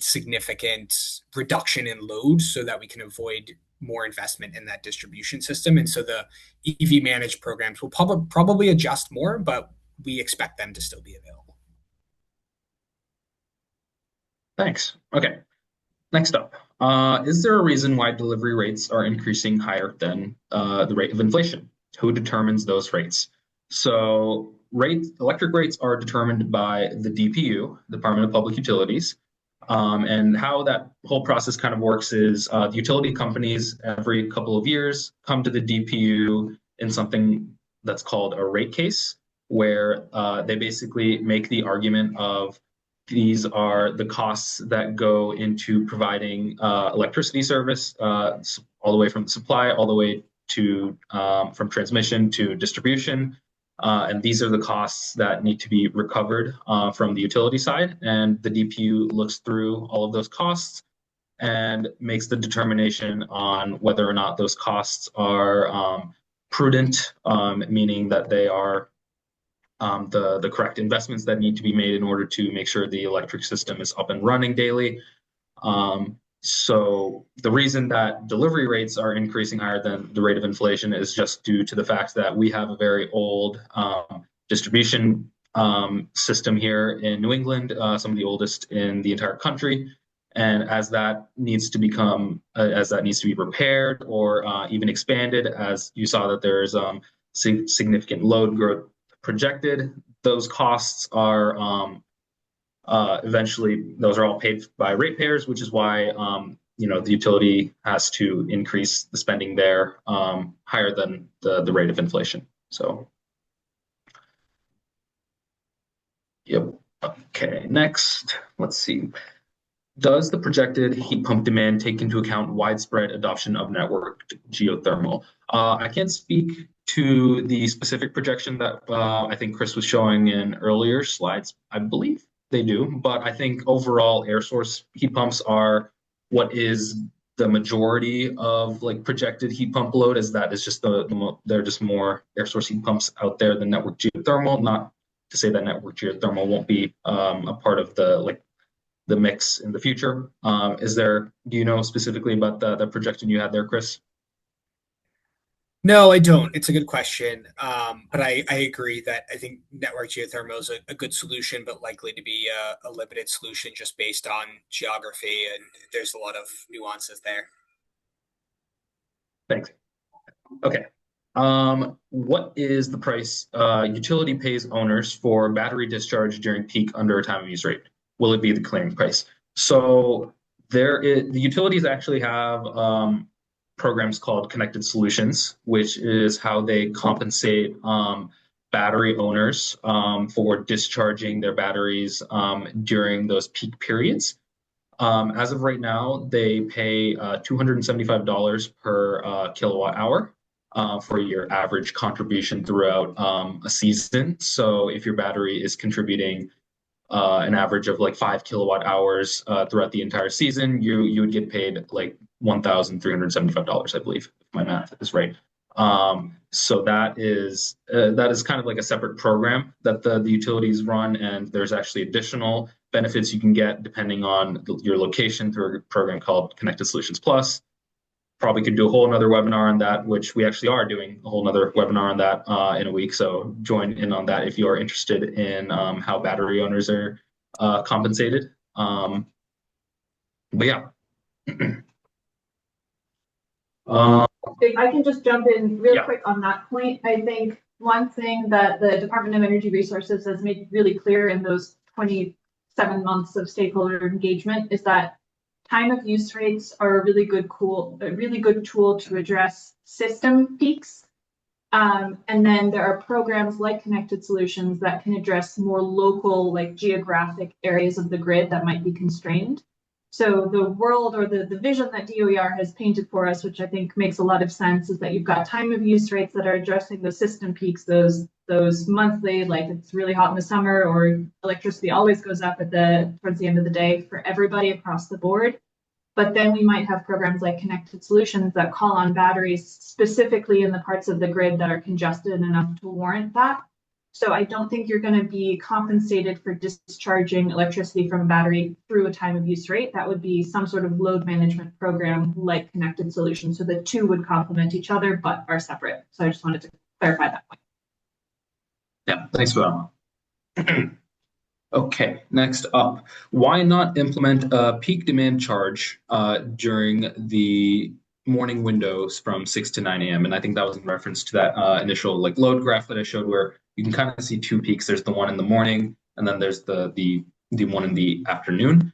significant reduction in load, so that we can avoid more investment in that distribution system. And so the EV managed programs will probably adjust more, but we expect them to still be available. Thanks. Okay. Next up, is there a reason why delivery rates are increasing higher than the rate of inflation? Who determines those rates? So electric rates are determined by the DPU, Department of Public Utilities. And how that whole process kind of works is the utility companies every couple of years come to the DPU in something that's called a rate case, where they basically make the argument of these are the costs that go into providing electricity service, all the way from the supply, all the way to from transmission to distribution. And these are the costs that need to be recovered from the utility side. And the DPU looks through all of those costs and makes the determination on whether or not those costs are prudent, meaning that they are the correct investments that need to be made in order to make sure the electric system is up and running daily, So the reason that delivery rates are increasing higher than the rate of inflation is just due to the fact that we have a very old distribution system here in New England, some of the oldest in the entire country. And as that needs to be repaired or even expanded, as you saw that there's significant load growth projected, those costs are eventually, those are all paid by ratepayers, which is why the utility has to increase the spending there higher than the rate of inflation. So, yep. Okay, next, let's see. Does the projected heat pump demand take into account widespread adoption of networked geothermal? I can't speak to the specific projection that I think Chris was showing in earlier slides. I believe they do, but I think overall air source heat pumps are what is the majority of like projected heat pump load, as that is just there are just more air source heat pumps out there than network geothermal. Not to say that network geothermal won't be a part of the mix in the future. Do you know specifically about the projection you had there, Chris? No, I don't. It's a good question. But I agree that I think network geothermal is a good solution, but likely to be a limited solution just based on geography, and there's a lot of nuances there. Thanks. Okay. What is the price utility pays owners for battery discharge during peak under a time of use rate? Will it be the clearing price? So the utilities actually have programs called connected solutions, which is how they compensate battery owners for discharging their batteries during those peak periods. As of right now, they pay $275 per kilowatt hour for your average contribution throughout a season. So if your battery is contributing an average of like 5 kilowatt hours throughout the entire season, you would get paid like $1,375, I believe, if my math is right. So that is kind of like a separate program that the utilities run, and there's actually additional benefits you can get depending on your location through a program called Connected Solutions Plus. Probably could do a whole another webinar on that, which we actually are doing a whole another webinar on that in a week. So join in on that if you are interested in how battery owners are compensated. But yeah. If I can just jump in real Yeah. quick on that point, I think one thing that the Department of Energy Resources has made really clear in those 27 months of stakeholder engagement is that time of use rates are a really good tool to address system peaks. And then there are programs like Connected Solutions that can address more local, like geographic areas of the grid that might be constrained. So the world or the vision that DOER has painted for us, which I think makes a lot of sense, is that you've got time of use rates that are addressing those system peaks, those monthly, like it's really hot in the summer or electricity always goes up towards the end of the day for everybody across the board. But then we might have programs like Connected Solutions that call on batteries specifically in the parts of the grid that are congested enough to warrant that. So I don't think you're going to be compensated for discharging electricity from a battery through a time of use rate. That would be some sort of load management program like Connected Solutions. So the two would complement each other, but are separate. So I just wanted to clarify that point. Yeah, thanks for that. Okay, next up, why not implement a peak demand charge during the morning windows from 6 to 9 a.m.? And I think that was in reference to that initial like load graph that I showed where you can kind of see two peaks. There's the one in the morning, and then there's the one in the afternoon.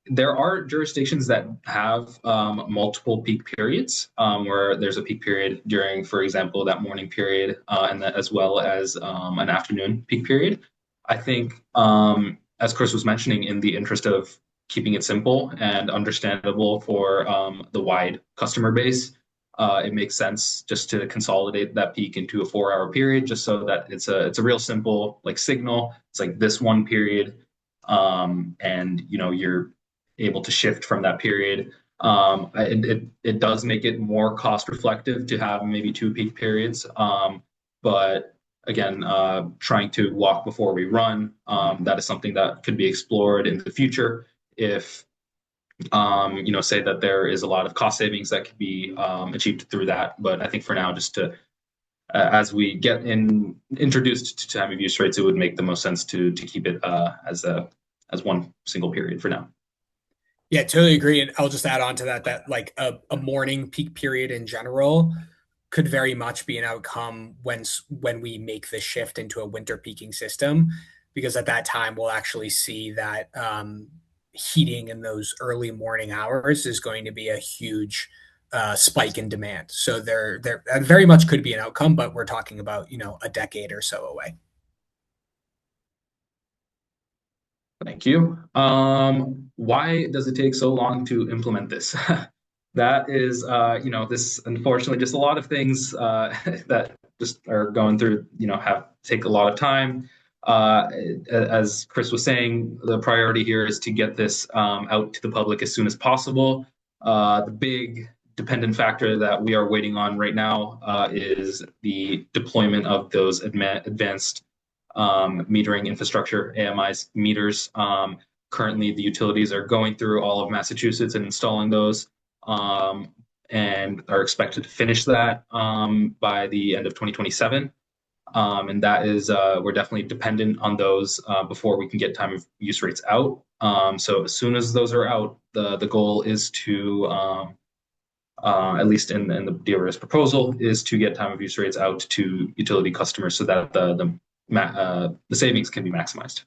There are jurisdictions that have multiple peak periods where there's a peak period during, for example, that morning period, and that as well as an afternoon peak period. I think, as Chris was mentioning, in the interest of keeping it simple and understandable for the wide customer base, it makes sense just to consolidate that peak into a 4-hour period, just so that it's a real simple like signal. It's like this one period, and you're able to shift from that period. It does make it more cost reflective to have maybe two peak periods, but again, trying to walk before we run, that is something that could be explored in the future if say that there is a lot of cost savings that could be achieved through that. But I think for now, just to as we get introduced to time of use rates, it would make the most sense to keep it as one single period for now. Yeah, totally agree. And I'll just add on to that like a morning peak period in general could very much be an outcome when we make the shift into a winter peaking system, because at that time we'll actually see that heating in those early morning hours is going to be a huge spike in demand. So there very much could be an outcome, but we're talking about a decade or so away. Thank you. Why does it take so long to implement this? That is, this unfortunately just a lot of things that just are going through, have take a lot of time. As Chris was saying, the priority here is to get this out to the public as soon as possible. The big dependent factor that we are waiting on right now is the deployment of those advanced metering infrastructure, AMI's meters. Currently, the utilities are going through all of Massachusetts and installing those, and are expected to finish that by the end of 2027. And that is, we're definitely dependent on those before we can get time of use rates out. So as soon as those are out, the goal is to, at least in the DOER's proposal, is to get time of use rates out to utility customers so that the savings can be maximized.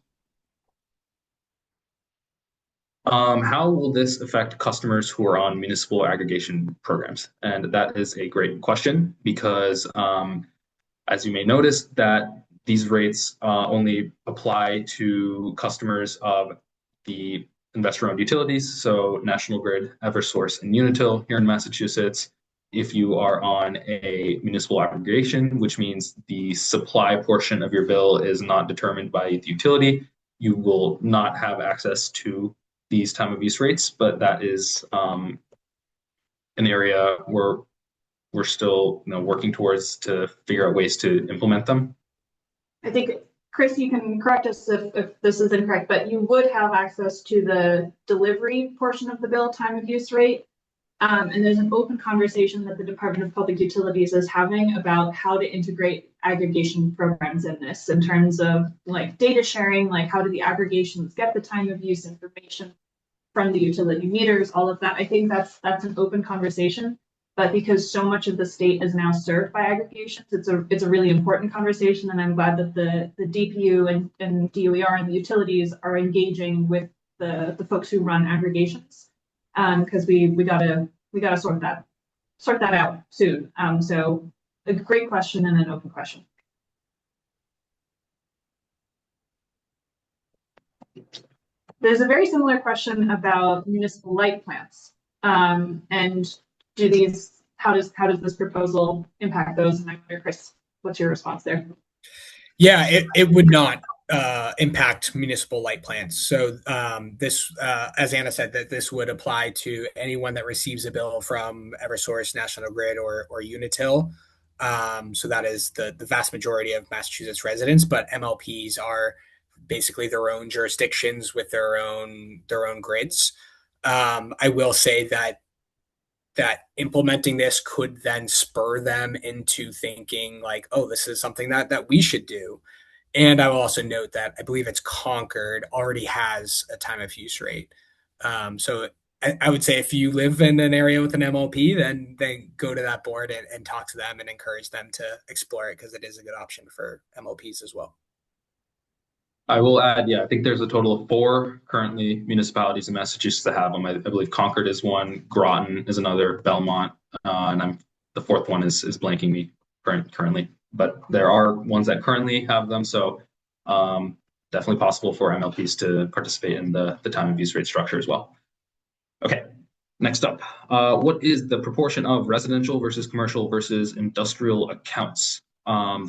How will this affect customers who are on municipal aggregation programs? And that is a great question because, as you may notice, that these rates only apply to customers of the investor-owned utilities, so National Grid, Eversource, and Unitil here in Massachusetts. If you are on a municipal aggregation, which means the supply portion of your bill is not determined by the utility, you will not have access to these time of use rates, but that is an area where we're still working towards to figure out ways to implement them. I think, Chris, you can correct us if this is incorrect, but you would have access to the delivery portion of the bill time of use rate. And there's an open conversation that the Department of Public Utilities is having about how to integrate aggregation programs in this in terms of like data sharing, like how do the aggregations get the time of use information from the utility meters, all of that. I think that's an open conversation, but because so much of the state is now served by aggregations, it's a really important conversation. And I'm glad that the DPU and DOER and the utilities are engaging with the folks who run aggregations. Because we gotta sort that out soon. So a great question and an open question. There's a very similar question about municipal light plants, and how does this proposal impact those? And I wonder, Chris, what's your response there? Yeah, it would not impact municipal light plants. So this, as Anna said, that this would apply to anyone that receives a bill from Eversource, National Grid, or Unitil. So that is the vast majority of Massachusetts residents, but MLPs are basically their own jurisdictions with their own grids. I will say that implementing this could then spur them into thinking like, oh, this is something that we should do. And I will also note that I believe it's Concord already has a time of use rate. So I would say if you live in an area with an MLP, then go to that board and talk to them and encourage them to explore it because it is a good option for MLPs as well. I will add, I think there's a total of 4 currently municipalities in Massachusetts that have them. I believe Concord is one, Groton is another, Belmont, and the 4th one is blanking me currently. But there are ones that currently have them, so definitely possible for MLPs to participate in the time of use rate structure as well. Okay, next up, what is the proportion of residential versus commercial versus industrial accounts,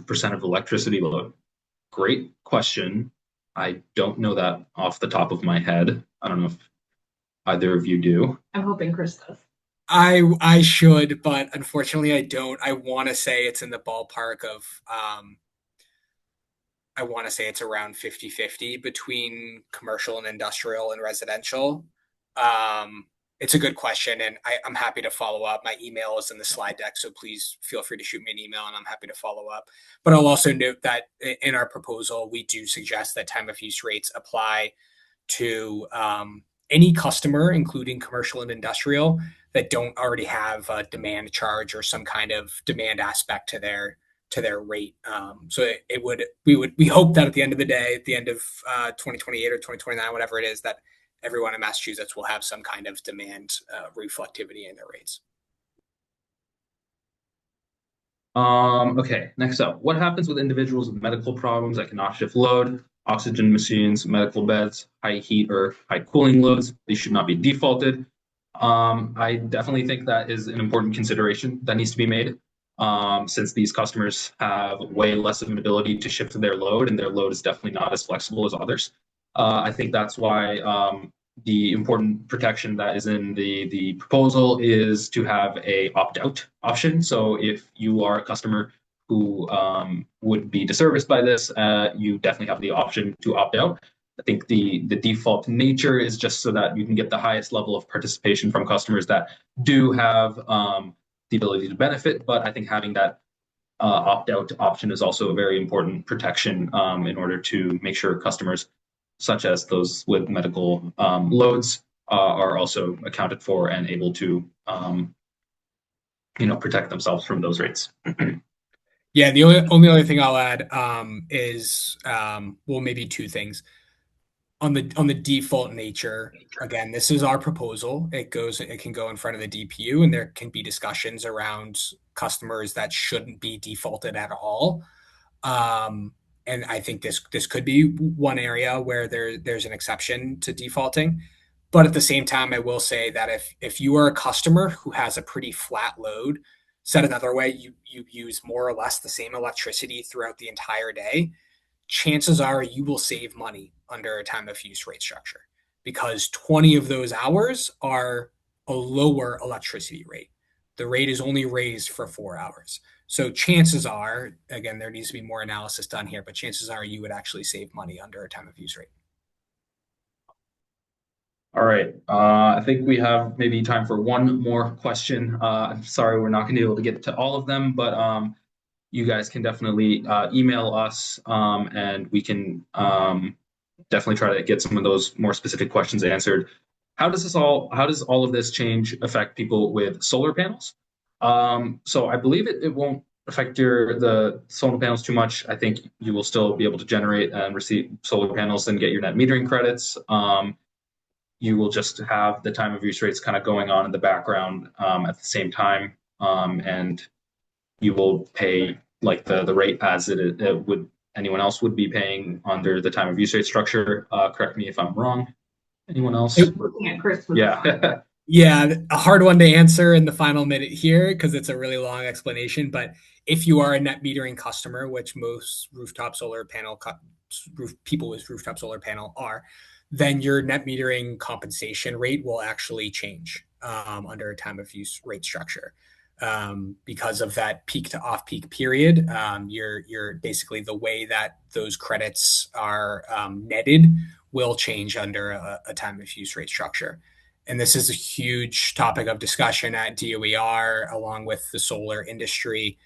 percent of electricity load? Great question. I don't know that off the top of my head. I don't know if either of you do. I'm hoping Chris does. I should, but unfortunately I don't. I want to say it's in the ballpark of I want to say it's around 50-50 between commercial and industrial and residential. It's a good question, and I'm happy to follow up. My email is in the slide deck, so please feel free to shoot me an email, and I'm happy to follow up. But I'll also note that in our proposal, we do suggest that time of use rates apply to any customer, including commercial and industrial, that don't already have a demand charge or some kind of demand aspect to their rate. So we hope that at the end of the day, at the end of 2028 or 2029, whatever it is, that everyone in Massachusetts will have some kind of demand reflectivity in their rates. Okay, next up, what happens with individuals with medical problems that cannot shift load, oxygen machines, medical beds, high heat or high cooling loads? These should not be defaulted. I definitely think that is an important consideration that needs to be made, since these customers have way less of an ability to shift their load, and their load is definitely not as flexible as others. I think that's why the important protection that is in the proposal is to have a opt-out option. So if you are a customer who would be disserviced by this, you definitely have the option to opt out. I think the default nature is just so that you can get the highest level of participation from customers that do have the ability to benefit. But I think having that opt-out option is also a very important protection in order to make sure customers, such as those with medical loads, are also accounted for and able to, protect themselves from those rates. Yeah, the only other thing I'll add is maybe two things. On the default nature, again, this is our proposal. It can go in front of the DPU, and there can be discussions around customers that shouldn't be defaulted at all. And I think this could be one area where there's an exception to defaulting. But at the same time, I will say that if you are a customer who has a pretty flat load, said another way, you use more or less the same electricity throughout the entire day, chances are you will save money under a time of use rate structure, because 20 of those hours are a lower electricity rate. The rate is only raised for 4 hours. So chances are, again, there needs to be more analysis done here, but chances are you would actually save money under a time of use rate. All right. I think we have maybe time for one more question. I'm sorry, we're not going to be able to get to all of them, but you guys can definitely email us, and we can definitely try to get some of those more specific questions answered. How does all of this change affect people with solar panels? So I believe it won't affect the solar panels too much. I think you will still be able to generate and receive solar panels and get your net metering credits. You will just have the time of use rates kind of going on in the background at the same time, and you will pay like the rate as it would anyone else would be paying under the time of use rate structure. Correct me if I'm wrong. Anyone else? Looking at Chris. Yeah. Yeah, a hard one to answer in the final minute here because it's a really long explanation. But if you are a net metering customer, which most people with rooftop solar panel are, then your net metering compensation rate will actually change under a time of use rate structure. Because of that peak to off peak period, you're basically the way that those credits are netted will change under a time of use rate structure. And this is a huge topic of discussion at DOER along with the solar industry.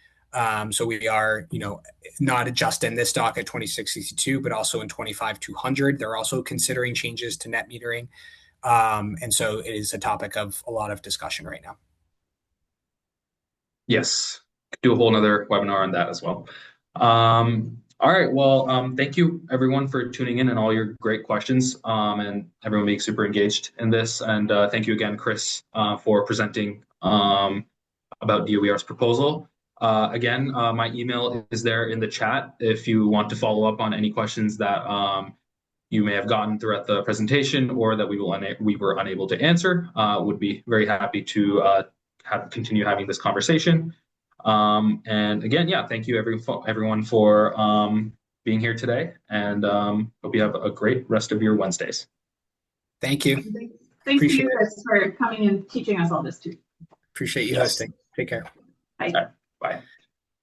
So we are, not just in this doc at 2662, but also in 25200. They're also considering changes to net metering. And so it is a topic of a lot of discussion right now. Yes, do a whole nother webinar on that as well. All right, well, thank you everyone for tuning in and all your great questions, and everyone being super engaged in this. And thank you again, Chris, for presenting about DOER's proposal. Again, my email is there in the chat if you want to follow up on any questions that you may have gotten throughout the presentation or that we were unable to answer. Would be very happy to continue having this conversation. And again, yeah, thank you everyone for being here today, and hope you have a great rest of your Wednesdays. Thank you. Thanks to you guys for coming and teaching us all this too. Appreciate you hosting. Take care. Bye. Right. Bye.